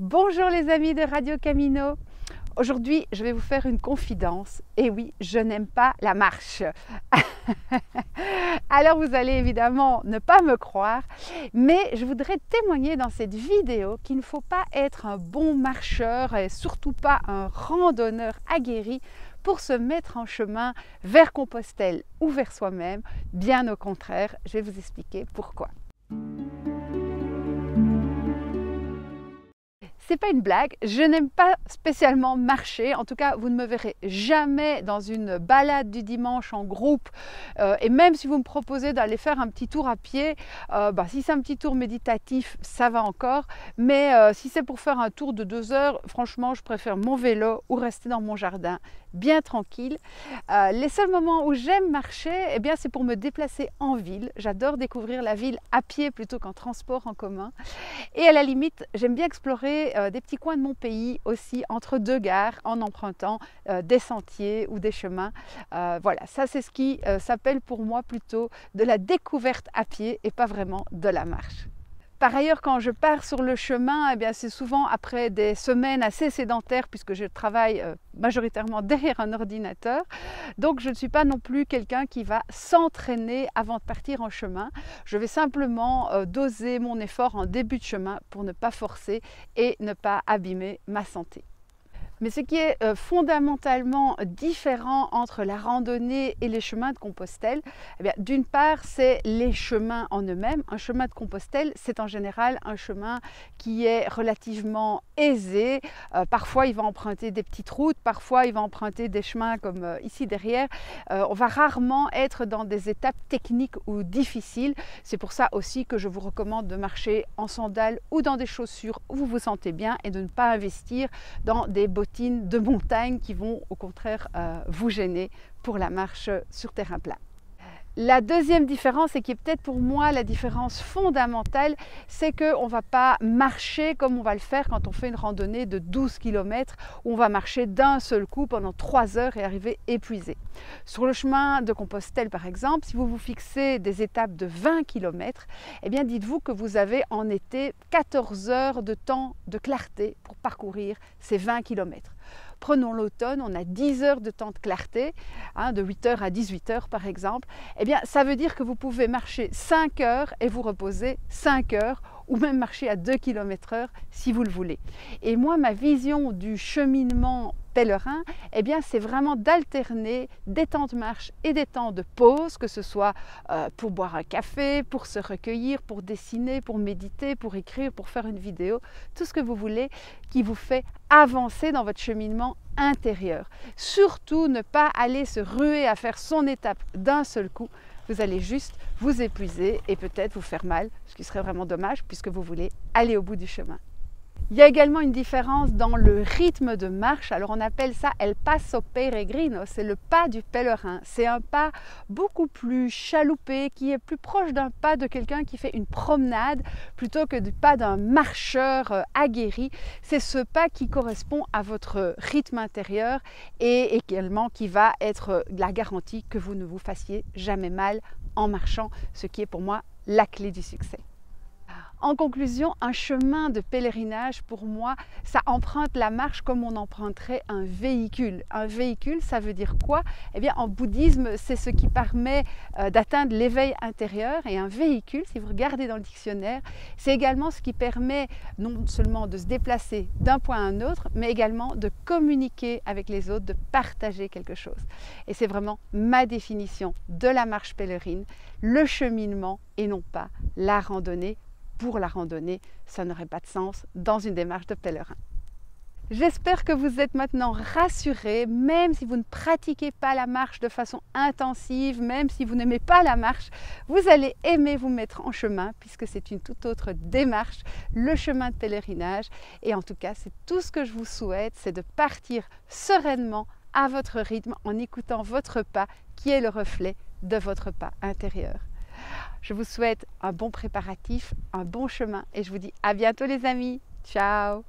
Bonjour les amis de Radio Camino. Aujourd'hui, je vais vous faire une confidence. Et oui, je n'aime pas la marche. Alors vous allez évidemment ne pas me croire, mais je voudrais témoigner dans cette vidéo qu'il ne faut pas être un bon marcheur et surtout pas un randonneur aguerri pour se mettre en chemin vers Compostelle ou vers soi-même. Bien au contraire, je vais vous expliquer pourquoi. C'est pas une blague, je n'aime pas spécialement marcher, en tout cas vous ne me verrez jamais dans une balade du dimanche en groupe et même si vous me proposez d'aller faire un petit tour à pied, si c'est un petit tour méditatif ça va encore, mais si c'est pour faire un tour de 2 heures, franchement je préfère mon vélo ou rester dans mon jardin bien tranquille. Les seuls moments où j'aime marcher, c'est pour me déplacer en ville. J'adore découvrir la ville à pied plutôt qu'en transport en commun. Et à la limite, j'aime bien explorer des petits coins de mon pays aussi, entre deux gares, en empruntant des sentiers ou des chemins. Voilà, ça c'est ce qui s'appelle pour moi plutôt de la découverte à pied et pas vraiment de la marche. Par ailleurs, quand je pars sur le chemin, c'est souvent après des semaines assez sédentaires puisque je travaille majoritairement derrière un ordinateur. Donc, je ne suis pas non plus quelqu'un qui va s'entraîner avant de partir en chemin. Je vais simplement doser mon effort en début de chemin pour ne pas forcer et ne pas abîmer ma santé. Mais ce qui est fondamentalement différent entre la randonnée et les chemins de Compostelle, d'une part, c'est les chemins en eux-mêmes. Un chemin de Compostelle, c'est en général un chemin qui est relativement aisé. Parfois, il va emprunter des petites routes, parfois, il va emprunter des chemins comme ici derrière. On va rarement être dans des étapes techniques ou difficiles. C'est pour ça aussi que je vous recommande de marcher en sandales ou dans des chaussures où vous vous sentez bien et de ne pas investir dans des bottines de montagne qui vont au contraire vous gêner pour la marche sur terrain plat. La deuxième différence, et qui est peut-être pour moi la différence fondamentale, c'est qu'on ne va pas marcher comme on va le faire quand on fait une randonnée de 12 km, où on va marcher d'un seul coup pendant 3 heures et arriver épuisé. Sur le chemin de Compostelle par exemple, si vous vous fixez des étapes de 20 km, dites-vous que vous avez en été 14 heures de temps de clarté pour parcourir ces 20 km. Prenons l'automne, on a 10 heures de temps de clarté, de 8 heures à 18 heures par exemple. Ça veut dire que vous pouvez marcher 5 heures et vous reposer 5 heures, ou même marcher à 2 km/h si vous le voulez. Et moi, ma vision du cheminement pèlerin, c'est vraiment d'alterner des temps de marche et des temps de pause, que ce soit pour boire un café, pour se recueillir, pour dessiner, pour méditer, pour écrire, pour faire une vidéo, tout ce que vous voulez qui vous fait avancer dans votre cheminement intérieur. Surtout ne pas aller se ruer à faire son étape d'un seul coup. Vous allez juste vous épuiser et peut-être vous faire mal, ce qui serait vraiment dommage puisque vous voulez aller au bout du chemin. Il y a également une différence dans le rythme de marche. Alors on appelle ça el paso peregrino, c'est le pas du pèlerin. C'est un pas beaucoup plus chaloupé, qui est plus proche d'un pas de quelqu'un qui fait une promenade plutôt que du pas d'un marcheur aguerri. C'est ce pas qui correspond à votre rythme intérieur et également qui va être la garantie que vous ne vous fassiez jamais mal en marchant, ce qui est pour moi la clé du succès. En conclusion, un chemin de pèlerinage, pour moi, ça emprunte la marche comme on emprunterait un véhicule. Un véhicule, ça veut dire quoi? En bouddhisme, c'est ce qui permet d'atteindre l'éveil intérieur. Et un véhicule, si vous regardez dans le dictionnaire, c'est également ce qui permet non seulement de se déplacer d'un point à un autre, mais également de communiquer avec les autres, de partager quelque chose. Et c'est vraiment ma définition de la marche pèlerine, le cheminement et non pas la randonnée. Pour la randonnée, ça n'aurait pas de sens dans une démarche de pèlerin. J'espère que vous êtes maintenant rassurés, même si vous ne pratiquez pas la marche de façon intensive, même si vous n'aimez pas la marche, vous allez aimer vous mettre en chemin puisque c'est une toute autre démarche, le chemin de pèlerinage. Et en tout cas, c'est tout ce que je vous souhaite, c'est de partir sereinement à votre rythme en écoutant votre pas qui est le reflet de votre pas intérieur. Je vous souhaite un bon préparatif, un bon chemin et je vous dis à bientôt les amis. Ciao!